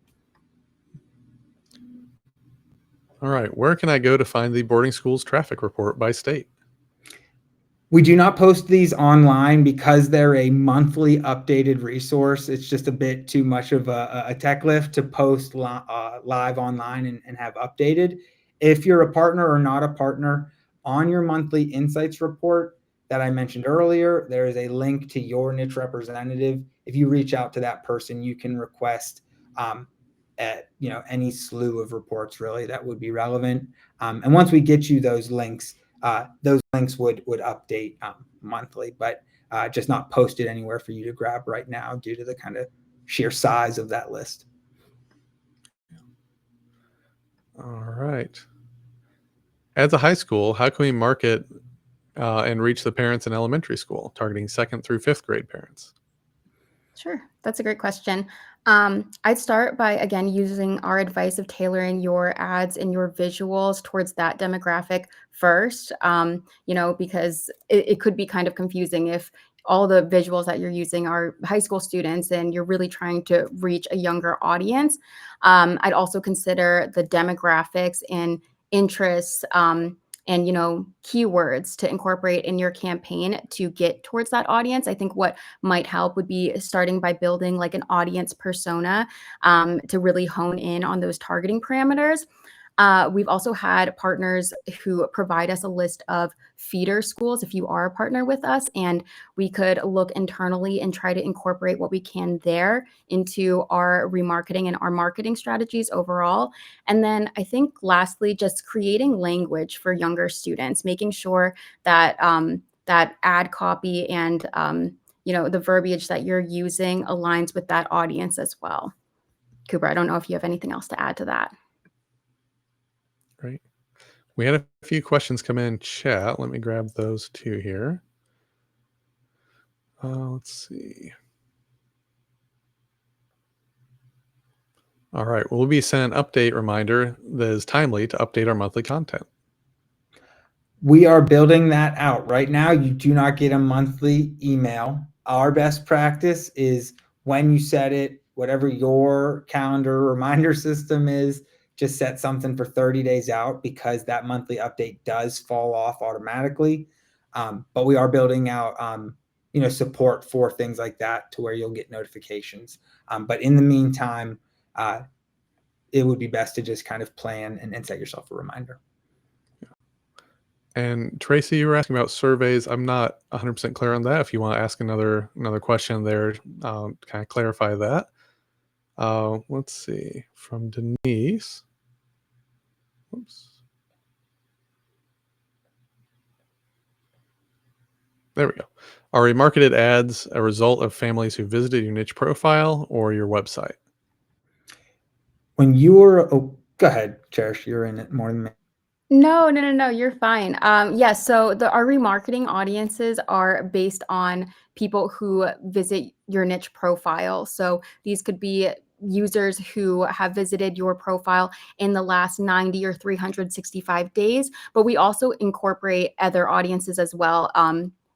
All right. Where can I go to find the boarding school's traffic report by state? We do not post these online because they're a monthly updated resource. It's just a bit too much of a tech lift to post live online and have updated. If you're a partner or not a partner, on your monthly insights report that I mentioned earlier, there is a link to your niche representative. If you reach out to that person, you can request any slew of reports really that would be relevant. And once we get you those links would update monthly, but just not posted anywhere for you to grab right now due to the kind of sheer size of that list. All right. As a high school, how can we market and reach the parents in elementary school, targeting 2nd through 5th grade parents? Sure, that's a great question. I'd start by, again, using our advice of tailoring your ads and your visuals towards that demographic first, because it could be kind of confusing if all the visuals that you're using are high school students and you're really trying to reach a younger audience. I'd also consider the demographics and interests and keywords to incorporate in your campaign to get towards that audience. I think what might help would be starting by building like an audience persona to really hone in on those targeting parameters. We've also had partners who provide us a list of feeder schools if you are a partner with us, and we could look internally and try to incorporate what we can there into our remarketing and our marketing strategies overall. And then I think lastly, just creating language for younger students, making sure that that ad copy and the verbiage that you're using aligns with that audience as well. Cooper, I don't know if you have anything else to add to that. Great. We had a few questions come in chat. Let me grab those two here. Let's see. All right. We'll be sent an update reminder that is timely to update our monthly content. We are building that out. Right now, you do not get a monthly email. Our best practice is when you set it, whatever your calendar reminder system is, just set something for 30 days out because that monthly update does fall off automatically. But we are building out, support for things like that to where you'll get notifications. But in the meantime, it would be best to just kind of plan and set yourself a reminder. And Tracy, you were asking about surveys. I'm not 100% clear on that. If you want to ask another question there, kind of clarify that. Let's see. From Denise. Oops. There we go. Are remarketed ads a result of families who visited your niche profile or your website? When you're, go ahead, Cherish, you're in it more than me. No, you're fine. Yes, so our remarketing audiences are based on people who visit your niche profile. So these could be users who have visited your profile in the last 90 or 365 days, but we also incorporate other audiences as well.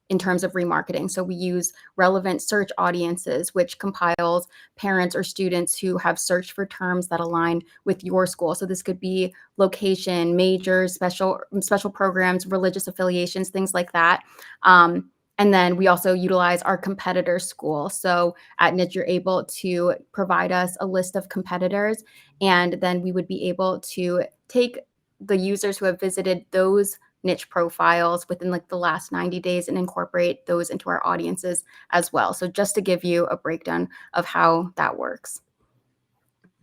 In terms of remarketing. So we use relevant search audiences, which compiles parents or students who have searched for terms that align with your school. So this could be location, majors, special programs, religious affiliations, things like that. And then we also utilize our competitor school. So at Niche, you're able to provide us a list of competitors, and then we would be able to take the users who have visited those niche profiles within like the last 90 days and incorporate those into our audiences as well. So just to give you a breakdown of how that works.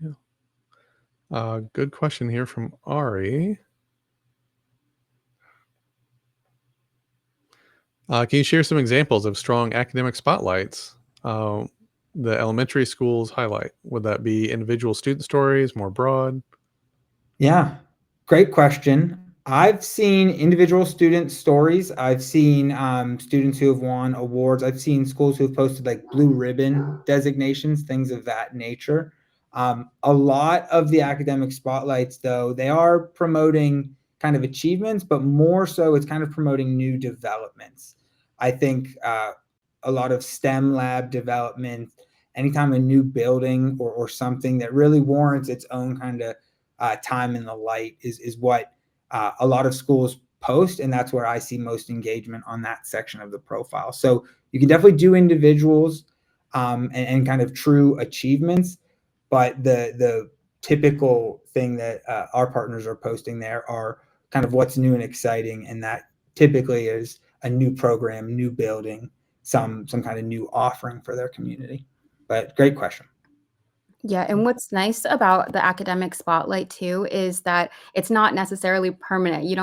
Yeah. Good question here from Ari. Can you share some examples of strong academic spotlights the elementary schools highlight? Would that be individual student stories, more broad? Yeah, great question. I've seen individual student stories. I've seen students who have won awards. I've seen schools who have posted like blue ribbon designations, things of that nature. A lot of the academic spotlights, though, they are promoting kind of achievements, but more so it's kind of promoting new developments. I think a lot of STEM lab development, anytime a new building or something that really warrants its own kind of time in the light is what a lot of schools post, and that's where I see most engagement on that section of the profile. So you can definitely do individuals and kind of true achievements, but the typical thing that our partners are posting there are kind of what's new and exciting, and that typically is a new program, new building, some kind of new offering for their community. But great question. Yeah, and what's nice about the academic spotlight too is that it's not necessarily permanent. You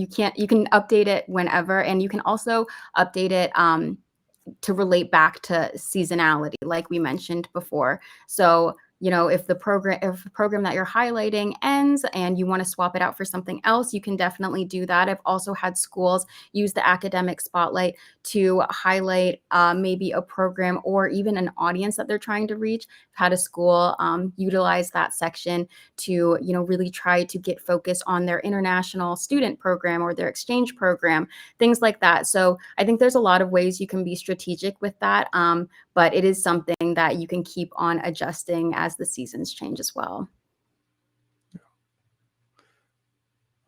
can update it whenever, and you can also update it to relate back to seasonality, like we mentioned before. So, if the program that you're highlighting ends and you want to swap it out for something else, you can definitely do that. I've also had schools use the academic spotlight to highlight maybe a program or even an audience that they're trying to reach. I've had a school utilize that section to, really try to get focused on their international student program or their exchange program, things like that. So I think there's a lot of ways you can be strategic with that. But it is something that you can keep on adjusting as the seasons change as well.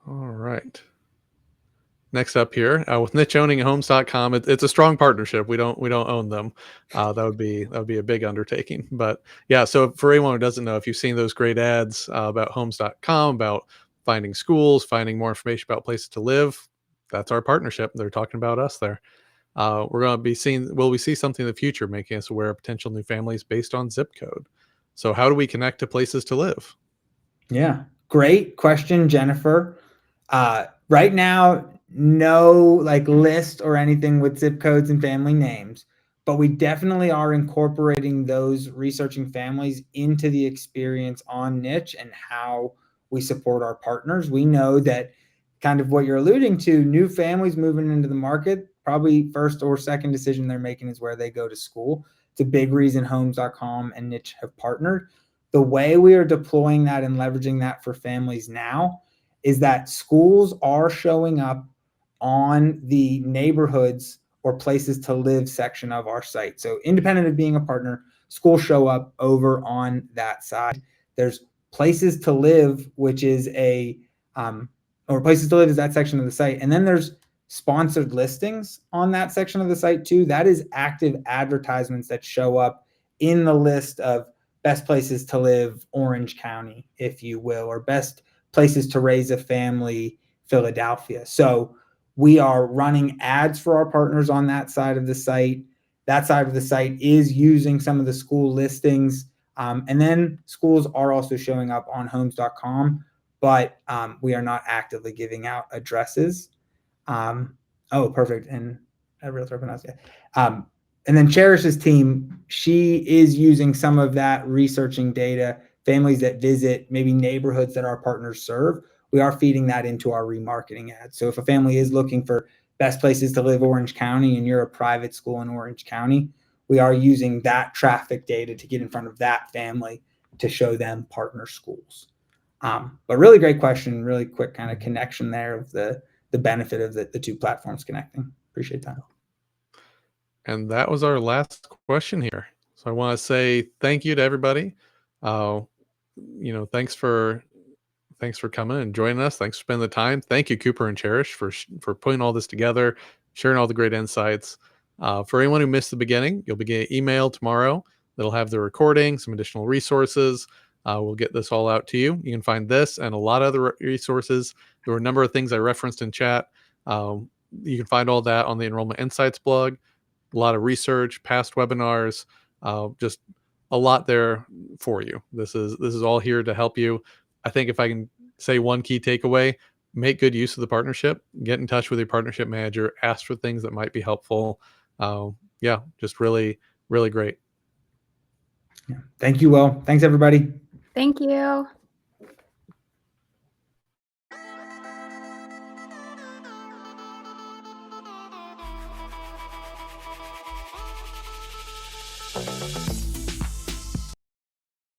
All right. Next up here, with niche owning homes.com, it's a strong partnership. We don't own them. That would be a big undertaking. But yeah, so for anyone who doesn't know, if you've seen those great ads about homes.com, about finding schools, finding more information about places to live, that's our partnership. They're talking about us there. We're going to be seeing, will we see something in the future making us aware of potential new families based on zip code? So how do we connect to places to live? Yeah, great question, Jennifer. Right now, no list or anything with zip codes and family names, but we definitely are incorporating those researching families into the experience on Niche and how we support our partners. We know that kind of what you're alluding to, new families moving into the market, probably first or second decision they're making is where they go to school. It's a big reason homes.com and Niche have partnered. The way we are deploying that and leveraging that for families now is that schools are showing up on the neighborhoods or places to live section of our site. So independent of being a partner, schools show up over on that side. There's places to live, which is or places to live is that section of the site. And then there's sponsored listings on that section of the site too. That is active advertisements that show up in the list of best places to live, Orange County, if you will, or best places to raise a family, Philadelphia. So we are running ads for our partners on that side of the site. That side of the site is using some of the school listings. And then schools are also showing up on homes.com, but we are not actively giving out addresses. Oh, perfect. And a realtor pronounced it. And then Cherish's team, she is using some of that researching data, families that visit, maybe neighborhoods that our partners serve. We are feeding that into our remarketing ads. So if a family is looking for best places to live Orange County and you're a private school in Orange County, we are using that traffic data to get in front of that family to show them partner schools. But really great question, really quick kind of connection there of the benefit of the two platforms connecting. Appreciate that. And that was our last question here. So I want to say thank you to everybody. Thanks for coming and joining us. Thanks for spending the time. Thank you, Cooper and Cherish, for putting all this together, sharing all the great insights. For anyone who missed the beginning, you'll be getting an email tomorrow that'll have the recording, some additional resources. We'll get this all out to you. You can find this and a lot of other resources. There were a number of things I referenced in chat. You can find all that on the Enrollment Insights blog. A lot of research, past webinars, just a lot there for you. This is all here to help you. I think if I can say one key takeaway, make good use of the partnership, get in touch with your partnership manager, ask for things that might be helpful. Just really, really great. Yeah. Thank you, Will. Thanks, everybody. Thank you.